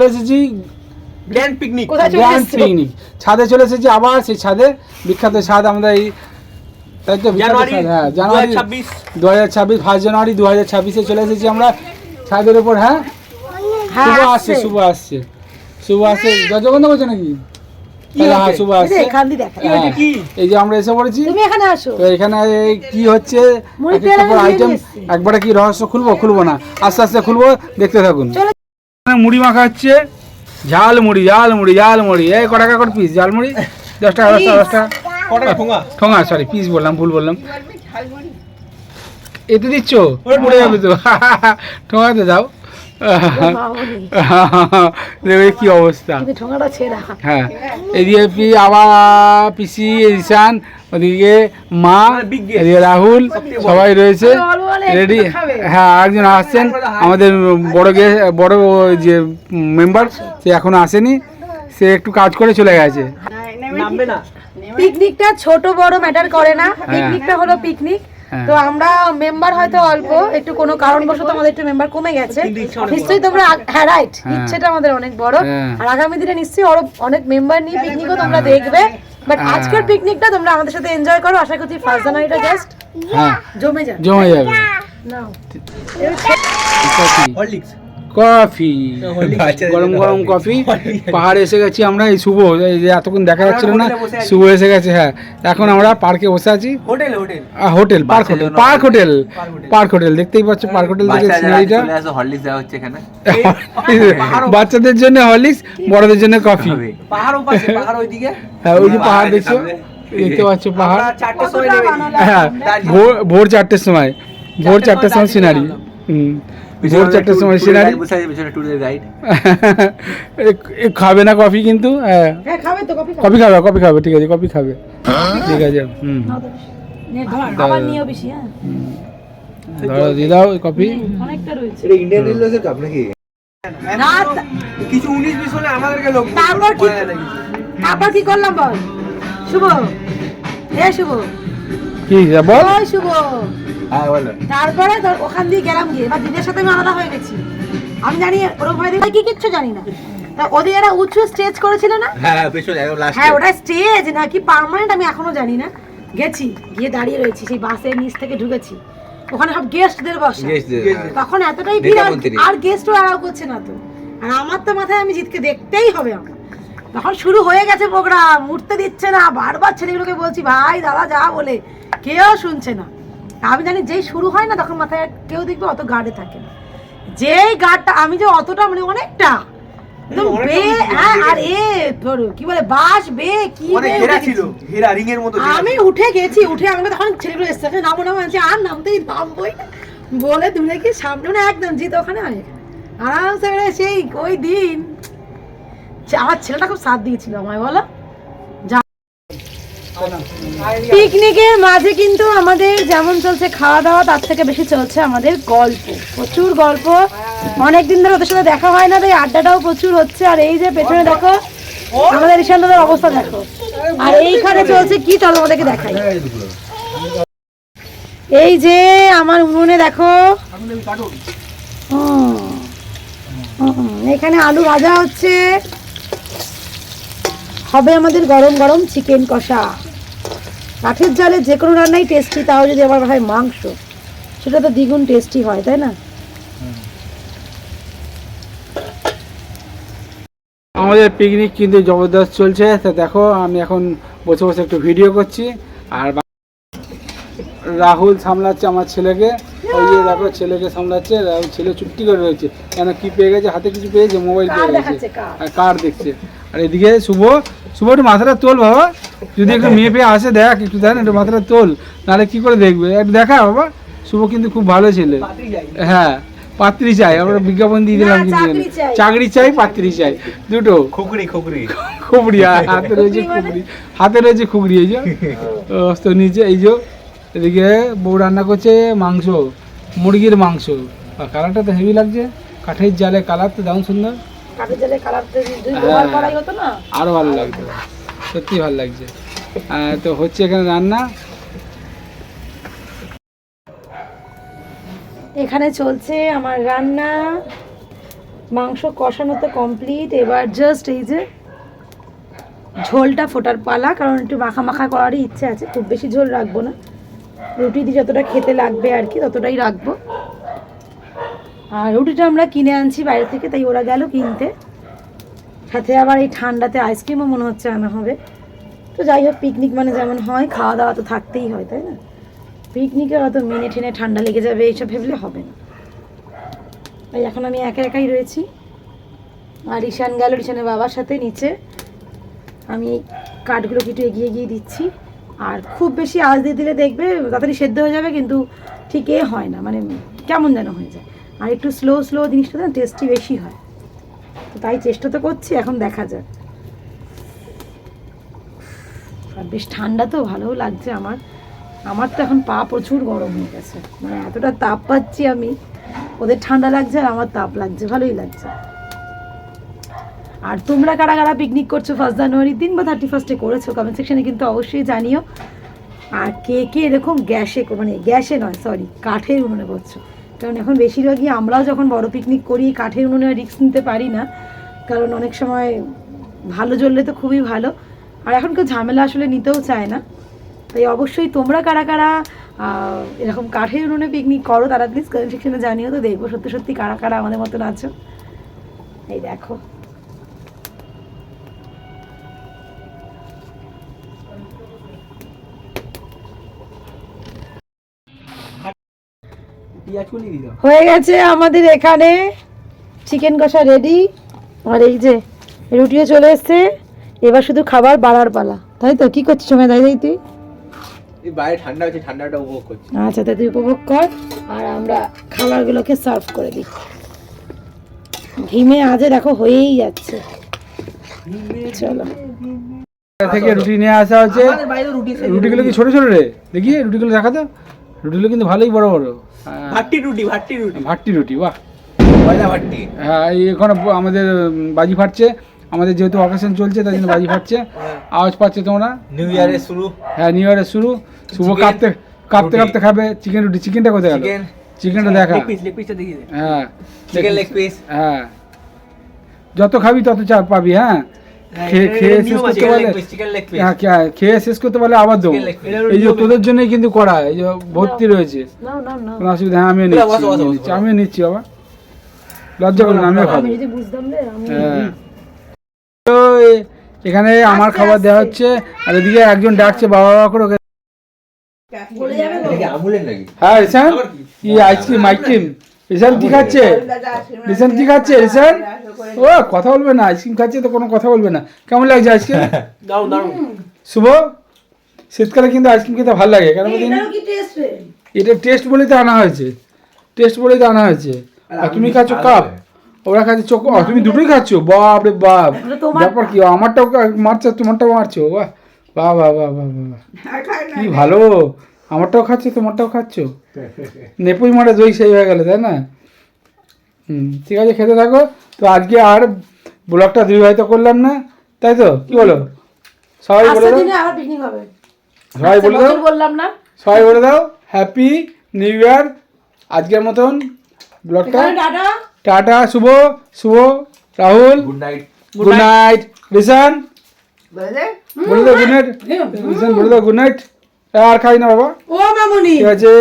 এসেছি grand picnic, ছাদে চলে এসেছি আবার সেই ছাদে, বিখ্যাত ছাদ আমাদের এই, তাই তো জানুয়ারি, হ্যাঁ জানুয়ারি 2026 1 জানুয়ারি 2026 চলে এসেছি আমরা ছাদের উপর। হ্যাঁ শুভ আসছে যজগন্ধ করছে নাকি? শুভ আসছে, এই যে আমরা এসে পড়েছি। তো এখানে কি হচ্ছে আইটেম একবারে কি রহস্য খুলবো না, আস্তে আস্তে খুলবো, দেখতে থাকুন। মুড়ি মাখা হচ্ছে, ঝাল মুড়ি এই ক টাকা করে পিস? ঝাল মুড়ি 10 টাকা 10 টাকা ঠোঙা, সরি পিস বললাম, ভুল বললাম। এতে দিচ্ছ পড়ে যাবে তো, ঠোঙাতে দাও। কি অবস্থা, হ্যাঁ এদিকে আবার পিসি, ঈশান, ওদিকে মা, এদিকে রাহুল, সবাই রয়েছে রেডি। হ্যাঁ একজন আসছেন আমাদের বড় যে মেম্বার, সে এখনো আসেনি, সে একটু কাজ করে চলে গেছে। পিকনিকটা ছোট বড় ম্যাটার করে না, পিকনিকটা হলো পিকনিক। তো আমরা মেম্বার হয়তো অল্প, একটু কোনো কারণবশত আমাদের একটু মেম্বার কমে গেছে, নিশ্চয়ই তোমরা, হ্যাঁ রাইট, ইচ্ছেটা আমাদের অনেক বড়, আর আগামী দিনে নিশ্চয়ই আরো অনেক মেম্বার নিয়ে পিকনিকও তোমরা দেখবে। বাট আজকের পিকনিকটা তোমরা আমাদের সাথে এনজয় করো, আশা করছি ফার্স্ট জানুয়ারিটা জাস্ট জমে যাবে। নাও কফি, গরম গরম কফি, পাহাড়ে এসে গেছি আমরা। এই শুভ, এই যে এতক্ষণ দেখা যাচ্ছিল না, শুভ এসে গেছে। হ্যাঁ এখন আমরা পার্কে বসে আছি, পার্ক হোটেল দেখতেই পাচ্ছ, পার্ক হোটেল থেকে সিনারিটা। বাচ্চাদের জন্য হরলিক্স, বড়দের জন্য কফি। হ্যাঁ ওই যে পাহাড় দেখছো, দেখতে পাচ্ছ পাহাড়। হ্যাঁ ভোর 4টের সময় সিনারি, ভোর 4টের সময় সিনারি। খাবে না কফি কিন্তু, কফি খাবে, ঠিক আছে কফি খাবে, ঠিক আছে। দিয়ে দাও কফি। কিছু 19-20 হলে আমাদেরকে লোক তারপর কি করলাম বল শুভ, শুভ কি বল শুভ। তারপরে ওখান দিয়ে গেলাম, গিয়ে এবার দিদির সাথে আমি আলাদা হয়ে গেছি। আমি জানি ওরকম ভাই কি কিচ্ছু জানি না, তা ওদের একটা উঁচু স্টেজ করেছিল না, হ্যাঁ ওটা স্টেজ নাকি পার্মানেন্ট আমি এখনো জানি না। গেছি, গিয়ে দাঁড়িয়ে রয়েছি, সেই বাসের নিচ থেকে ঢুকেছি, ওখানে সব গেস্টদের বসে, তখন এতটাই ভিড় আর গেস্টও অ্যালাউ করছে না। তো আর আমার তো মাথায় আমি জিতকে দেখতেই হবে আমার, তখন শুরু হয়ে গেছে প্রোগ্রাম, উঠতে দিচ্ছে না, বারবার ছেলেগুলোকে বলছি ভাই দাদা যা বলে, কেউ শুনছে না। আমি জানি যেই শুরু হয় না তখন মাথায় কেউ দেখবে অত গার্ডে থাকে না, যেই গার্ডটা আমি যে অতটা মানে অনেকটা একদম বে, হ্যাঁ আর ধরো কি বলে বাস বে কি আমি উঠে গেছি, উঠে আমাকে তখন ছেলেগুলো এসছে নামো আর নামতেই নামবই বলে দূরে কি সামনে না একদম জিত ওখানে আরামসে সেই ওই দিন আমার ছেলেটা খুব সাথ দিয়েছিল আমায়, বলো। পিকনিকের মাঝে কিন্তু আমাদের যেমন চলছে খাওয়া দাওয়া, তার থেকে বেশি চলছে আমাদের গল্প, প্রচুর গল্প। অনেকদিন ধরে ওদের সাথে দেখা হয় না, তাই আড্ডাটাও প্রচুর হচ্ছে। আর এই যে পেছনে দেখো আমাদের ঈশানদের অবস্থা দেখো, আর এইখানে চলছে কি, চলো আমাদেরকে দেখাই। এই যে আমার উনুনে দেখো, এখানে আলু ভাজা হচ্ছে, হবে আমাদের গরম গরম চিকেন কষা। কাঠের জালে যে কোনো রান্নাই টেস্টি, তাও যদি আবার হয় মাংস, সেটা তো দ্বিগুণ টেস্টি হয়, তাই না? আমাদের পিকনিক কিন্তু জবরদস্ত চলছে। তা দেখো আমি এখন বসে বসে একটু ভিডিও করছি, আর রাহুল সামলাচ্ছে আমার ছেলেকে, ওই যে দেখো ছেলেকে সামলাচ্ছে। রাহুল ছেলে চুপটি করে রয়েছে, কেন কি পেয়ে গেছে, হাতে কিছু পেয়েছে, মোবাইল পেয়ে গেছে, আর কার দেখছে। আর এদিকে শুভ একটু মাথাটা তোল বাবা, যদি একটু মেয়ে পেয়ে আসে দেখ, একটু দেখ একটু মাথাটা তোল, নাহলে কি করে দেখবে, একটু দেখা বাবা। শুভ কিন্তু খুব ভালো ছেলে, হ্যাঁ পাত্রী চাই, আমরা বিজ্ঞাপন দিয়ে দিলাম, কিন্তু চাকরি চাই পাত্রী চাই দুটো। খুবড়ি হাতে রয়েছে খুবড়ি, এই যে তো নিচে এই যে এদিকে বউ রান্না করছে মাংস, মুরগির মাংস, আর কালারটা তো হেভি লাগছে, কাঠের জালে কালার তো দারুণ সুন্দর, আরো ভালো লাগছে, সত্যি ভালো লাগছে। তো হচ্ছে এখানে রান্না, এখানে চলছে আমার রান্না। মাংস কষানো তো কমপ্লিট, এবার জাস্ট এই যে ঝোলটা ফোটার পালা, কারণ একটু মাখা মাখা করারই ইচ্ছে আছে, খুব বেশি ঝোল রাখবো না, রুটি দিয়ে যতটা খেতে লাগবে আর কি ততটাই রাখবো। আর রুটিটা আমরা কিনে আনছি বাইরে থেকে, তাই ওরা গেল কিনতে, সাথে আবার এই ঠান্ডাতে আইসক্রিমও মনে হচ্ছে আনা হবে। তো যাই হোক, পিকনিক মানে যেমন হয়, খাওয়া দাওয়া তো থাকতেই হয়, তাই না? পিকনিকে অত মেনে ঠেনে ঠান্ডা লেগে যাবে এইসব ভেবলে হবে না। তাই এখন আমি একা একাই রয়েছি, আর ঈশান গেল ঈশানের বাবার সাথে নিচে, আমি কাঠগুলোকে একটু এগিয়ে এগিয়ে দিচ্ছি। আর খুব বেশি আঁচ দিয়ে দিলে দেখবে তাড়াতাড়ি সেদ্ধ হয়ে যাবে, কিন্তু ঠিক এ হয় না, মানে কেমন যেন হয়ে যায়। আর একটু স্লো স্লো জিনিসটা না টেস্টি বেশি হয়, তো তাই চেষ্টা তো করছি, এখন দেখা যাক। আর বেশ ঠান্ডা তো ভালোও লাগছে আমার তো এখন পা প্রচুর গরম হয়ে গেছে, মানে এতটা তাপ পাচ্ছি আমি, ওদের ঠান্ডা লাগছে আর আমার তাপ লাগছে, ভালোই লাগছে। আর তোমরা কারা কারা পিকনিক করছো 1 জানুয়ারির দিন বা 31 করেছো কমেন্ট সেকশনে কিন্তু অবশ্যই জানিও। আর কে কে এরকম গ্যাসে নয় সরি কাঠের উনুনে করছো, কারণ এখন বেশিরভাগই আমরাও যখন বড় পিকনিক করি কাঠের উনুনে রিস্ক নিতে পারি না, কারণ অনেক সময় ভালো জ্বললে তো খুবই ভালো, আর এখন কেউ ঝামেলা আসলে নিতেও চায় না। তাই অবশ্যই তোমরা কারা কারা এরকম কাঠের উনুনে পিকনিক করো তারা প্লিজ কমেন্ট সেকশনে জানিও, তো দেখবো সত্যি সত্যি কারা কারা আমাদের মতন আছো। এই দেখো হয়ে গেছে আমাদের এখানে চিকেন কষা রেডি, আর এই যে রুটিও চলে এসছে, এবার শুধু খাবার বাড়ার পালা, তাই তো? কি করছিস সময় দাই তুই? বাইরে ঠান্ডা হচ্ছে, ঠান্ডাটা উপভোগ করছি। আচ্ছা তাই তুই উপভোগ কর, আর আমরা খাবারগুলোকে সার্ভ করে দিই। ঘিমে আজে দেখো হয়েই যাচ্ছে। চলো থেকে রুটি নিয়ে আসা হচ্ছে, রুটিগুলো কি ছোট ছোট রে? দেখি রুটিগুলো দেখা তো, রুটিগুলো কিন্তু ভালোই বড় বড়। ভাট্টি রুটি বাহ, ময়দা ভাট্টি। হ্যাঁ এখানে আমাদের বাজি ফাটছে, আমাদের যেহেতু অকেশন চলছে তাই জন্য বাজি ফাটছে, আওয়াজ পাচ্ছে তোমরা। নিউ ইয়ারের শুরু। হ্যাঁ নিউ ইয়ারের শুরু, শুভ কাঁপতে কাঁপতে কাঁপতে খাবে চিকেন রুটি। চিকেনটা কোথায় গেল? চিকেনটা দেখা। হ্যাঁ চিকেন লেগ পিস। হ্যাঁ যত খাবি তত চাপ পাবি। হ্যাঁ খেয়ে শেষ করতে পারলে, হ্যাঁ খেয়ে শেষ করতে পারলে আবার দেবো। এই যে তোদের জন্যই কিন্তু করা, এই যে ভর্তি রয়েছে, কোনো অসুবিধা। হ্যাঁ আমিও নিচ্ছি বাবা, লজ্জা করুন, আমিও খাবো। হ্যাঁ তো এখানে আমার খাবার দেওয়া হচ্ছে, আর এদিকে একজন ডাকছে বাবা বাবা করে ওকে। হ্যাঁ রিসান কি আইসক্রিম রিসান কি খাচ্ছে? রিসান ও কথা বলবে না, আইসক্রিম খাচ্ছে তো কোনো কথা বলবে না। কেমন লাগছে আইসক্রিম? শুভ শীতকালে কিন্তু আইসক্রিম খেতে ভালো লাগে, কেন বলি এটা টেস্ট বলেই তো আনা হয়েছে। আর তুমি খাচ্ছ কাপ, ওরা খাচ্ছে চোখ, তুমি দুটোই খাচ্ছ? বাপ রে বাপ, ব্যাপার কি? আমারটাও মারছো, তোমারটাও মারছো? বাহ বাহ বাহ বাহ বাহ বাহ, কি ভালো, আমারটাও খাচ্ছ তোমারটাও খাচ্ছ, নেপুই মারে দই সেই হয়ে গেল, তাই না? ঠিক আছে খেতে থাকো। তো আজকে আর ব্লগটা দীর্ঘায়িত করলাম না, তাই তো? কি বলো সবাই বলে দাও, সবাই বলে দাও হ্যাপি নিউ ইয়ার। আজকের মতন ব্লগটা টাটা। শুভ রাহুল গুড নাইট। রিসান বলে দাও গুড নাইট। রিসান বলে দাও গুড নাইট। আর খাই না বাবা, ঠিক আছে।